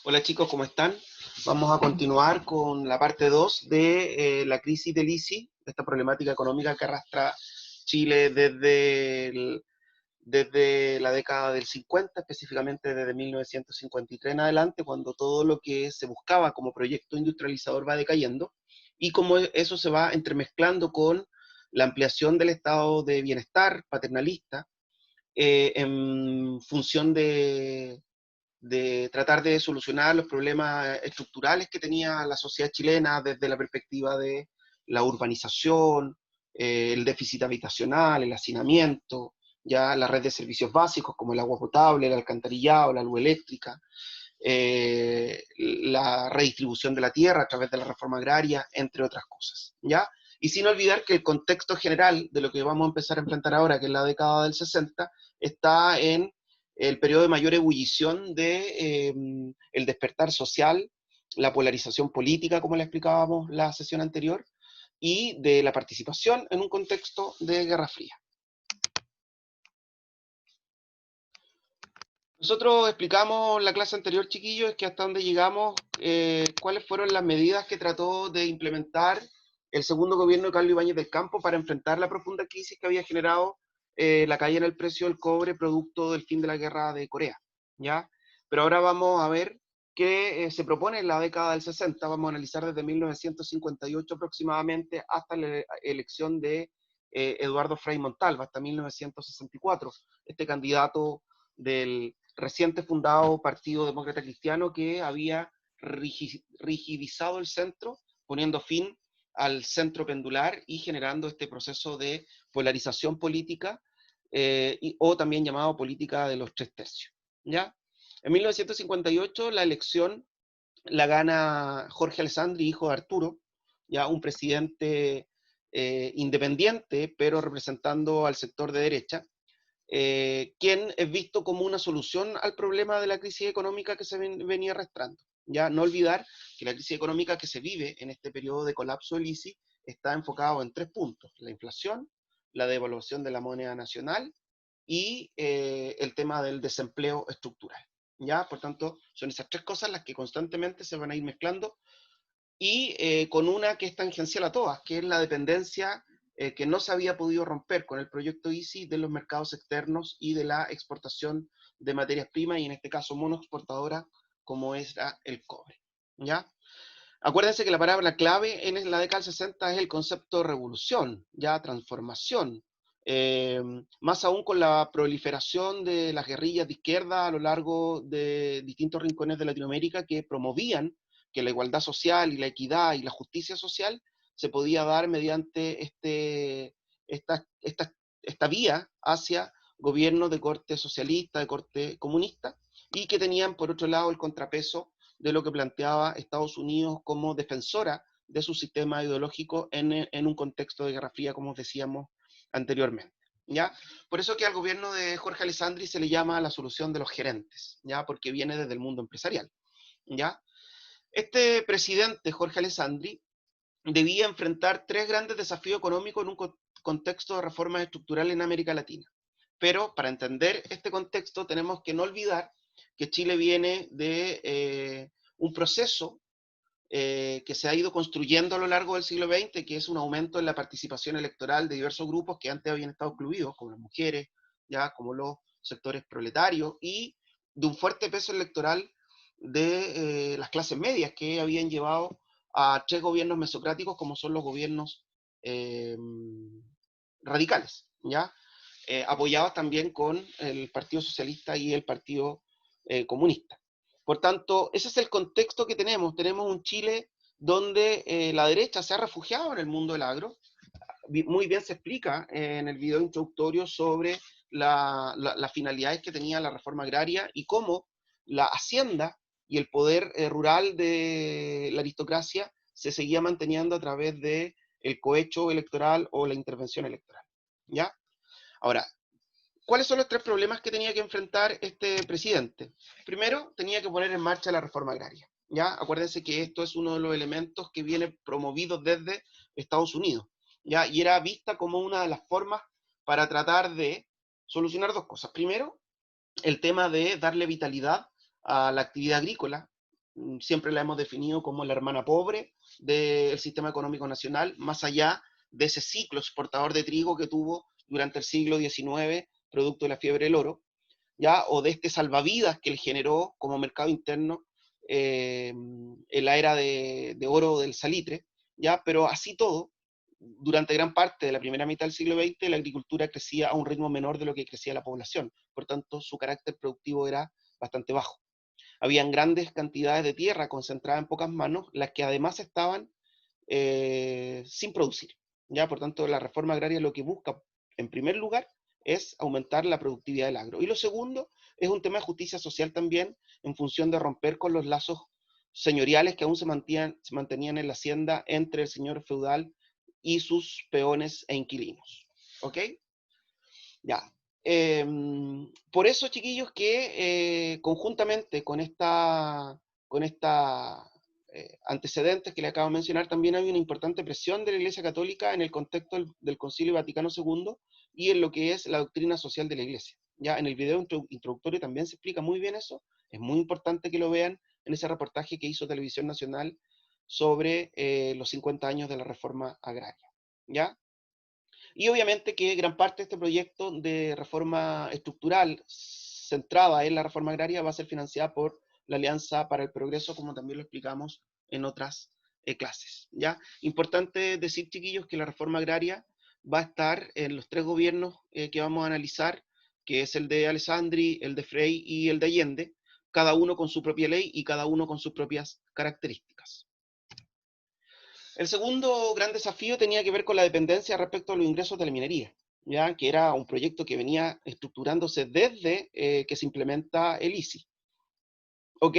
Hola chicos, ¿cómo están? Vamos a continuar con la parte 2 de la crisis del ICI, esta problemática económica que arrastra Chile desde la década del 50, específicamente desde 1953 en adelante, cuando todo lo que se buscaba como proyecto industrializador va decayendo, y cómo eso se va entremezclando con la ampliación del estado de bienestar paternalista en función de tratar de solucionar los problemas estructurales que tenía la sociedad chilena desde la perspectiva de la urbanización, el déficit habitacional, el hacinamiento, ya la red de servicios básicos como el agua potable, el alcantarillado, la luz eléctrica, la redistribución de la tierra a través de la reforma agraria, entre otras cosas, ¿ya? Y sin olvidar que el contexto general de lo que vamos a empezar a enfrentar ahora, que es la década del 60, está en el periodo de mayor ebullición de el despertar social, la polarización política, como le explicábamos la sesión anterior, y de la participación en un contexto de Guerra Fría. Nosotros explicamos la clase anterior, chiquillos, que hasta donde llegamos, cuáles fueron las medidas que trató de implementar el segundo gobierno de Carlos Ibáñez del Campo para enfrentar la profunda crisis que había generado la caída en el precio del cobre producto del fin de la guerra de Corea, ¿ya? Pero ahora vamos a ver qué se propone en la década del 60, vamos a analizar desde 1958 aproximadamente hasta la elección de Eduardo Frei Montalva, hasta 1964, este candidato del reciente fundado Partido Demócrata Cristiano que había rigidizado el centro, poniendo fin al centro pendular y generando este proceso de polarización política, o también llamado política de los tres tercios. ¿Ya? En 1958 la elección la gana Jorge Alessandri, hijo de Arturo, ya un presidente independiente, pero representando al sector de derecha, quien es visto como una solución al problema de la crisis económica que se venía arrastrando. Ya no olvidar que la crisis económica que se vive en este periodo de colapso del ICI está enfocado en tres puntos: la inflación, la devaluación de la moneda nacional y el tema del desempleo estructural. ¿Ya? Por tanto, son esas tres cosas las que constantemente se van a ir mezclando y con una que es tangencial a todas, que es la dependencia que no se había podido romper con el proyecto ICI de los mercados externos y de la exportación de materias primas, y en este caso monoexportadora, como es el cobre. ¿Ya? Acuérdense que la palabra clave en la década del 60 es el concepto de revolución, ya transformación, más aún con la proliferación de las guerrillas de izquierda a lo largo de distintos rincones de Latinoamérica que promovían que la igualdad social y la equidad y la justicia social se podía dar mediante esta vía hacia gobiernos de corte socialista, de corte comunista, y que tenían por otro lado el contrapeso de lo que planteaba Estados Unidos como defensora de su sistema ideológico en un contexto de Guerra Fría, como decíamos anteriormente. ¿Ya? Por eso que al gobierno de Jorge Alessandri se le llama la solución de los gerentes, ¿ya? Porque viene desde el mundo empresarial. ¿Ya? Este presidente, Jorge Alessandri, debía enfrentar tres grandes desafíos económicos en un contexto de reformas estructurales en América Latina. Pero para entender este contexto tenemos que no olvidar que Chile viene de un proceso que se ha ido construyendo a lo largo del siglo XX, que es un aumento en la participación electoral de diversos grupos que antes habían estado excluidos, como las mujeres, ya como los sectores proletarios, y de un fuerte peso electoral de las clases medias que habían llevado a tres gobiernos mesocráticos como son los gobiernos eh, radicales, ¿ya? Apoyados también con el Partido Socialista y el Partido Comunista. Por tanto, ese es el contexto que tenemos. Tenemos un Chile donde la derecha se ha refugiado en el mundo del agro. Muy bien se explica en el video introductorio sobre las finalidades que tenía la reforma agraria y cómo la hacienda y el poder rural de la aristocracia se seguía manteniendo a través de el cohecho electoral o la intervención electoral. ¿Ya? Ahora, ¿cuáles son los tres problemas que tenía que enfrentar este presidente? Primero, tenía que poner en marcha la reforma agraria. ¿Ya? Acuérdense que esto es uno de los elementos que viene promovido desde Estados Unidos, ¿ya? Y era vista como una de las formas para tratar de solucionar dos cosas. Primero, el tema de darle vitalidad a la actividad agrícola, siempre la hemos definido como la hermana pobre del sistema económico nacional, más allá de ese ciclo exportador de trigo que tuvo durante el siglo XIX, producto de la fiebre del oro, ¿ya? O de este salvavidas que él generó como mercado interno en la era de oro del salitre, ¿ya? Pero así todo, durante gran parte de la primera mitad del siglo XX, la agricultura crecía a un ritmo menor de lo que crecía la población, por tanto su carácter productivo era bastante bajo. Habían grandes cantidades de tierra concentrada en pocas manos, las que además estaban sin producir. ¿Ya? Por tanto, la reforma agraria lo que busca, en primer lugar, es aumentar la productividad del agro. Y lo segundo es un tema de justicia social también, en función de romper con los lazos señoriales que aún se mantenían en la hacienda entre el señor feudal y sus peones e inquilinos. ¿Ok? Ya. Por eso, chiquillos, que conjuntamente con esta antecedentes que le acabo de mencionar, también hay una importante presión de la Iglesia Católica en el contexto del Concilio Vaticano II y en lo que es la doctrina social de la Iglesia. Ya en el video introductorio también se explica muy bien eso. Es muy importante que lo vean en ese reportaje que hizo Televisión Nacional sobre los 50 años de la reforma agraria. ¿Ya? Y obviamente que gran parte de este proyecto de reforma estructural centrada en la reforma agraria va a ser financiada por la Alianza para el Progreso, como también lo explicamos en otras clases. ¿Ya? Importante decir, chiquillos, que la reforma agraria va a estar en los tres gobiernos que vamos a analizar, que es el de Alessandri, el de Frei y el de Allende, cada uno con su propia ley y cada uno con sus propias características. El segundo gran desafío tenía que ver con la dependencia respecto a los ingresos de la minería, ¿ya? Que era un proyecto que venía estructurándose desde que se implementa el ICI. ¿Ok?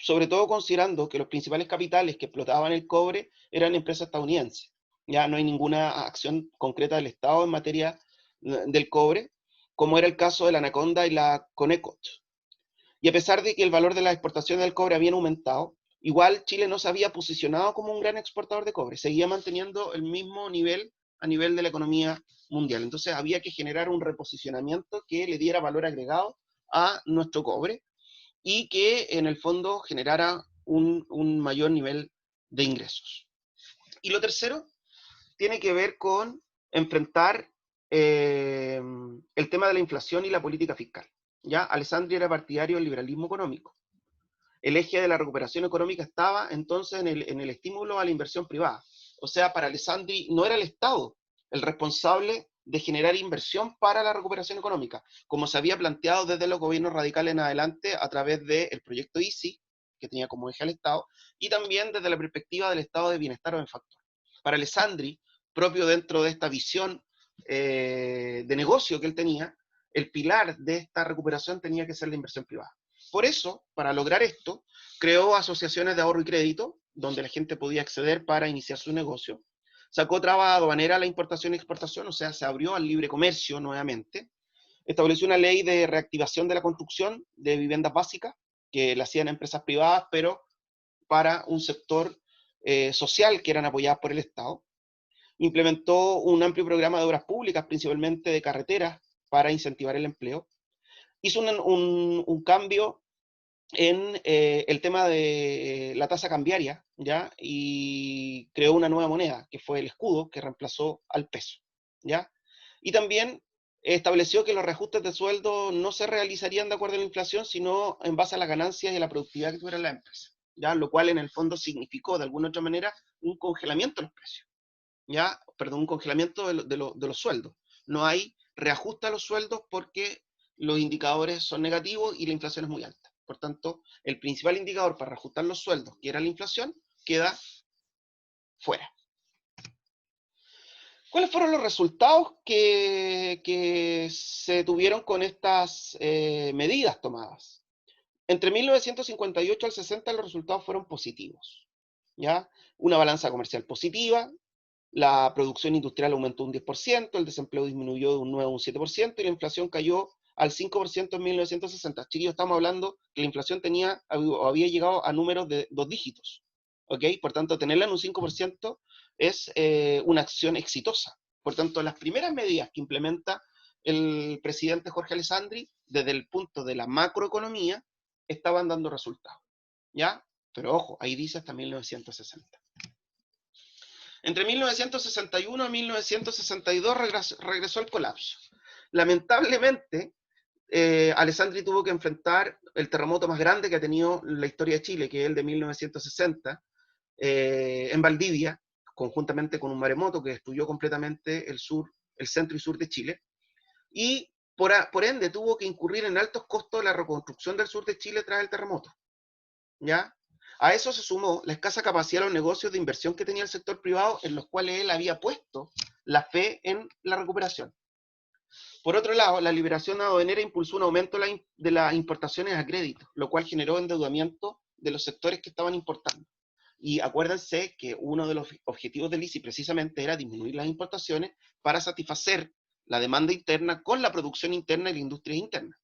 Sobre todo considerando que los principales capitales que explotaban el cobre eran empresas estadounidenses. Ya no hay ninguna acción concreta del Estado en materia del cobre, como era el caso de la Anaconda y la Conecot. Y a pesar de que el valor de las exportaciones del cobre habían aumentado, igual Chile no se había posicionado como un gran exportador de cobre, seguía manteniendo el mismo nivel a nivel de la economía mundial. Entonces había que generar un reposicionamiento que le diera valor agregado a nuestro cobre y que en el fondo generara un mayor nivel de ingresos. Y lo tercero tiene que ver con enfrentar el tema de la inflación y la política fiscal. ¿Ya? Alessandri era partidario del liberalismo económico. El eje de la recuperación económica estaba entonces en el estímulo a la inversión privada. O sea, para Alessandri no era el Estado el responsable de generar inversión para la recuperación económica, como se había planteado desde los gobiernos radicales en adelante a través del proyecto ICI, que tenía como eje al Estado, y también desde la perspectiva del estado de bienestar o benefactor. Para Alessandri, propio dentro de esta visión de negocio que él tenía, el pilar de esta recuperación tenía que ser la inversión privada. Por eso, para lograr esto, creó asociaciones de ahorro y crédito, donde la gente podía acceder para iniciar su negocio. Sacó traba aduanera a la importación y exportación, o sea, se abrió al libre comercio nuevamente. Estableció una ley de reactivación de la construcción de viviendas básicas, que la hacían empresas privadas, pero para un sector social que eran apoyadas por el Estado. Implementó un amplio programa de obras públicas, principalmente de carreteras, para incentivar el empleo. Hizo un cambio en el tema de la tasa cambiaria, ¿ya? Y creó una nueva moneda, que fue el escudo, que reemplazó al peso, ¿ya? Y también estableció que los reajustes de sueldo no se realizarían de acuerdo a la inflación, sino en base a las ganancias y a la productividad que tuviera la empresa, ¿ya? Lo cual en el fondo significó, de alguna u otra manera, un congelamiento de los precios, ¿ya? Perdón, un congelamiento de los sueldos. No hay reajuste a los sueldos porque los indicadores son negativos y la inflación es muy alta. Por tanto, el principal indicador para reajustar los sueldos, que era la inflación, queda fuera. ¿Cuáles fueron los resultados que se tuvieron con estas medidas tomadas? Entre 1958 al 60 los resultados fueron positivos, ¿ya? Una balanza comercial positiva, la producción industrial aumentó un 10%, el desempleo disminuyó de un 9 a un 7% y la inflación cayó al 5% en 1960. Chiquillos, estamos hablando que la inflación había llegado a números de 2 dígitos. ¿Ok? Por tanto, tenerla en un 5% es una acción exitosa. Por tanto, las primeras medidas que implementa el presidente Jorge Alessandri, desde el punto de la macroeconomía, estaban dando resultados. ¿ya? Pero ojo, ahí dice hasta 1960. Entre 1961 y 1962 regresó el colapso. Lamentablemente, Alessandri tuvo que enfrentar el terremoto más grande que ha tenido la historia de Chile, que es el de 1960, en Valdivia, conjuntamente con un maremoto que destruyó completamente el centro y sur de Chile, y por ende tuvo que incurrir en altos costos la reconstrucción del sur de Chile tras el terremoto, ¿ya? A eso se sumó la escasa capacidad de los negocios de inversión que tenía el sector privado, en los cuales él había puesto la fe en la recuperación. Por otro lado, la liberación aduanera impulsó un aumento de las importaciones a crédito, lo cual generó endeudamiento de los sectores que estaban importando. Y acuérdense que uno de los objetivos del ICI precisamente era disminuir las importaciones para satisfacer la demanda interna con la producción interna y la industria interna.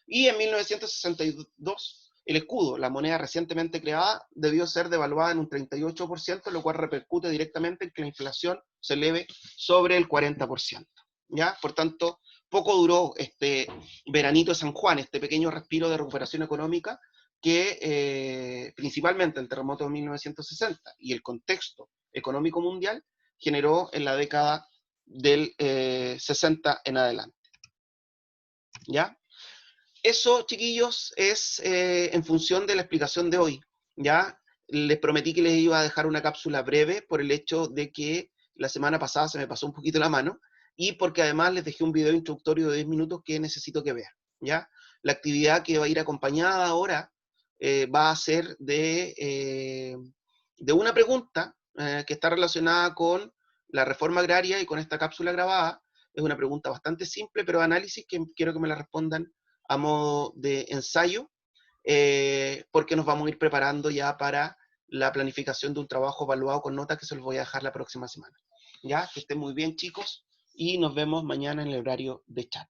Y en 1962, el escudo, la moneda recientemente creada, debió ser devaluada en un 38%, lo cual repercute directamente en que la inflación se eleve sobre el 40%. ¿Ya? Por tanto, poco duró este veranito de San Juan, este pequeño respiro de recuperación económica que principalmente el terremoto de 1960 y el contexto económico mundial generó en la década del 60 en adelante. ¿Ya? Eso, chiquillos, es en función de la explicación de hoy, ¿ya? Les prometí que les iba a dejar una cápsula breve por el hecho de que la semana pasada se me pasó un poquito la mano y porque además les dejé un video introductorio de 10 minutos que necesito que vean, ¿ya? La actividad que va a ir acompañada ahora va a ser de una pregunta que está relacionada con la reforma agraria y con esta cápsula grabada. Es una pregunta bastante simple, pero de análisis que quiero que me la respondan a modo de ensayo, porque nos vamos a ir preparando ya para la planificación de un trabajo evaluado con notas que se los voy a dejar la próxima semana. Ya, que estén muy bien, chicos, y nos vemos mañana en el horario de chat.